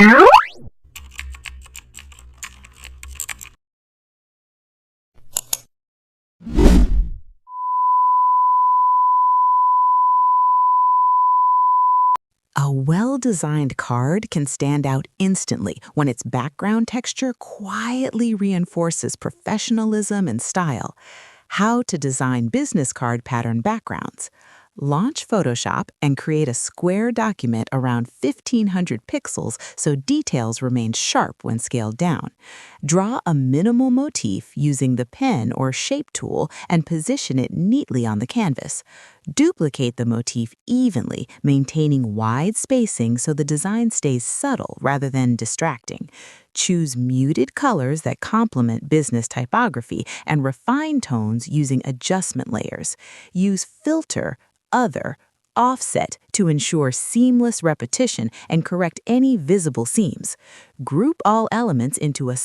A well-designed card can stand out instantly when its background texture quietly reinforces professionalism and style. How to design business card pattern backgrounds. Launch Photoshop and create a square document around 1500 pixels so details remain sharp when scaled down. Draw a minimal motif using the pen or shape tool and position it neatly on the canvas. Duplicate the motif evenly, maintaining wide spacing so the design stays subtle rather than distracting. Choose muted colors that complement business typography and refine tones using adjustment layers. Use filter, other, offset to ensure seamless repetition and correct any visible seams. Group all elements into a